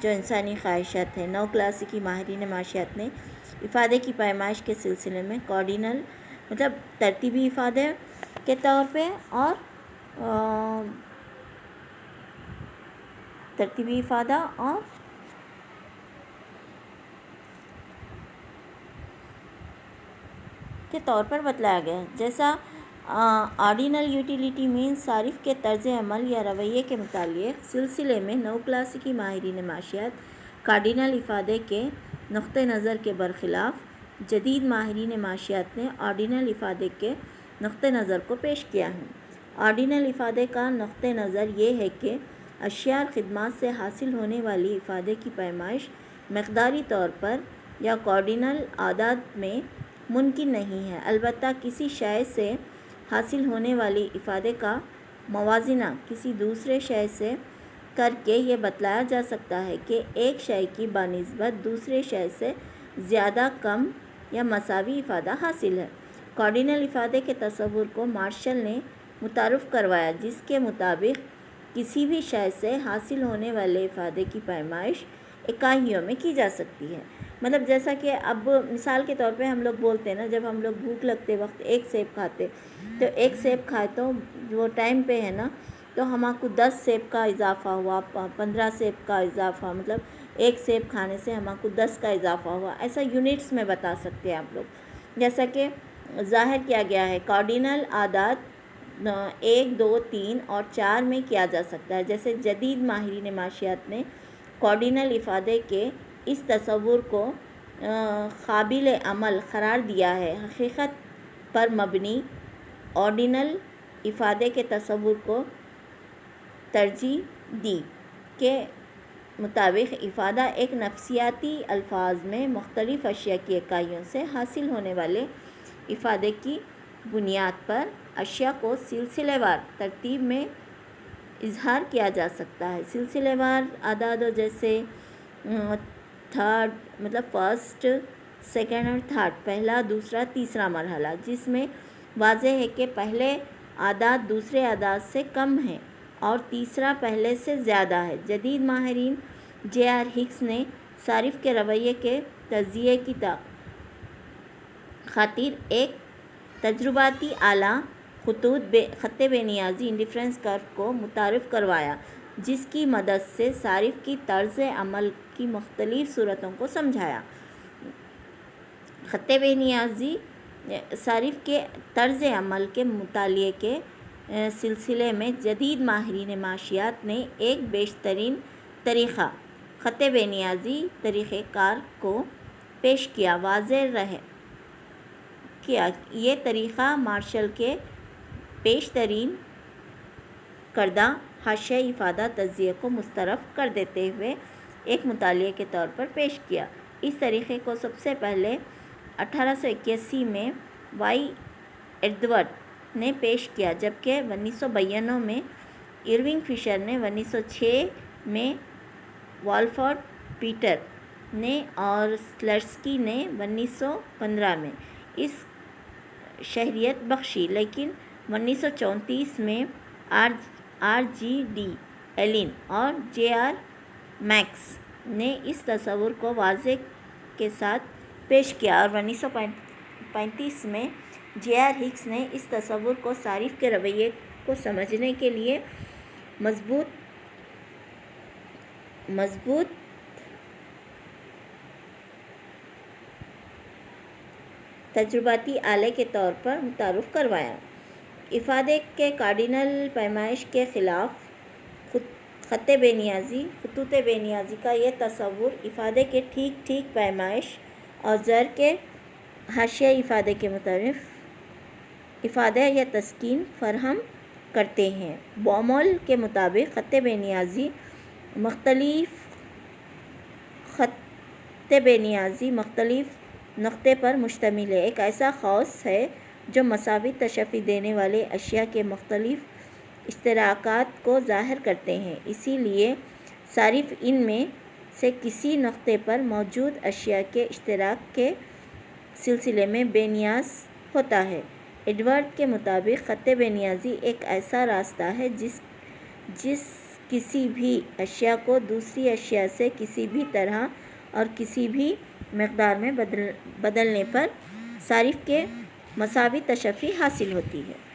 جو انسانی خواہشات ہیں۔ نو کلاسیکی ماہرین معاشیات نے افادے کی پیمائش کے سلسلے میں کوارڈینل مطلب ترتیبی افادے کے طور پہ اور ترتیبی افادہ اور کے طور پر بتلایا گیا ہے، جیسا آرڈینل یوٹیلیٹی مینس صارف کے طرز عمل یا رویے کے متعلق سلسلے میں نو کلاسیکی ماہرین معاشیات کارڈینل افادے کے نقطہ نظر کے برخلاف جدید ماہرین معاشیات نے آرڈینل افادے کے نقطہ نظر کو پیش کیا ہے۔ آرڈینل افادے کا نقطہ نظر یہ ہے کہ اشیاء اور خدمات سے حاصل ہونے والی افادے کی پیمائش مقداری طور پر یا کوارڈینل اعداد میں ممکن نہیں ہے، البتہ کسی شے سے حاصل ہونے والی افادے کا موازنہ کسی دوسرے شے سے کر کے یہ بتلایا جا سکتا ہے کہ ایک شے کی بنسبت دوسرے شے سے زیادہ، کم یا مساوی افادہ حاصل ہے۔ کوارڈینل افادے کے تصور کو مارشل نے متعارف کروایا، جس کے مطابق کسی بھی شے سے حاصل ہونے والے افادے کی پیمائش اکائیوں میں کی جا سکتی ہے۔ مطلب جیسا کہ اب مثال کے طور پہ ہم لوگ بولتے ہیں نا، جب ہم لوگ بھوک لگتے وقت ایک سیب کھاتے تو ایک سیب کھائے تو وہ ٹائم پہ ہے نا، تو ہمارے کو 10 سیب کا اضافہ ہوا، 15 سیب کا اضافہ، مطلب ایک سیب کھانے سے ہمارے کو 10 کا اضافہ ہوا، ایسا یونٹس میں بتا سکتے ہیں آپ لوگ۔ جیسا کہ ظاہر کیا گیا ہے کوارڈینل اعداد 1، 2، 3 اور 4 میں کیا جا سکتا ہے۔ جیسے جدید ماہرین معاشیات نے کوارڈینل افادے کے اس تصور کو قابل عمل قرار دیا ہے، حقیقت پر مبنی آرڈینل افادے کے تصور کو ترجیح دی کے مطابق افادہ ایک نفسیاتی الفاظ میں مختلف اشیاء کی اکائیوں سے حاصل ہونے والے افادے کی بنیاد پر اشیاء کو سلسلہ وار ترتیب میں اظہار کیا جا سکتا ہے۔ سلسلہ وار اعداد جیسے تھرڈ مطلب فرسٹ، سیکنڈ اور تھرڈ، پہلا، دوسرا، تیسرا مرحلہ، جس میں واضح ہے کہ پہلے اعداد دوسرے اعداد سے کم ہیں اور تیسرا پہلے سے زیادہ ہے۔ جدید ماہرین جے آر ہکس نے صارف کے رویے کے تجزیے کی خاطر ایک تجرباتی آلہ خط بے نیازی انڈیفرنس کرو کو متعارف کروایا، جس کی مدد سے صارف کی طرز عمل کی مختلف صورتوں کو سمجھایا۔ خط بے نیازی صارف کے طرز عمل کے مطالعے کے سلسلے میں جدید ماہرین معاشیات نے ایک بیشترین طریقہ خط بے نیازی طریقہ کار کو پیش کیا۔ واضح رہے کہ یہ طریقہ مارشل کے پیشترین کردہ حاشیہ افادہ تجزیے کو مسترد کر دیتے ہوئے ایک مطالعے کے طور پر پیش کیا۔ اس طریقے کو سب سے پہلے 1881 میں وائی ایڈورڈ نے پیش کیا، جبکہ 1992 میں ارونگ فشر نے، 1906 میں والفرڈ پیٹر نے اور سلرسکی نے 1915 میں اس شہریت بخشی، لیکن 1934 میں آر جی ڈی ایلن اور جے آر میکس نے اس تصور کو واضح کے ساتھ پیش کیا، اور 1935 میں جے آر ہکس نے اس تصور کو صارف کے رویے کو سمجھنے کے لیے مضبوط تجرباتی آلے کے طور پر متعارف کروایا۔ افادے کے کارڈینل پیمائش کے خلاف خطوط بے نیازی کا یہ تصور افادے کے ٹھیک ٹھیک پیمائش اور زر کے حاشیہ افادے کے مطابق افادہ یا تسکین فراہم کرتے ہیں۔ بومول کے مطابق خط بے نیازی مختلف نقطے پر مشتمل ہے، ایک ایسا قوس ہے جو مساوی تشفی دینے والے اشیاء کے مختلف اشتراکات کو ظاہر کرتے ہیں، اسی لیے صارف ان میں سے کسی نقطے پر موجود اشیاء کے اشتراک کے سلسلے میں بے نیاز ہوتا ہے۔ ایڈورڈ کے مطابق خط بے نیازی ایک ایسا راستہ ہے جس کسی بھی اشیاء کو دوسری اشیاء سے کسی بھی طرح اور کسی بھی مقدار میں بدلنے پر صارف کے مساوی تشفی حاصل ہوتی ہے۔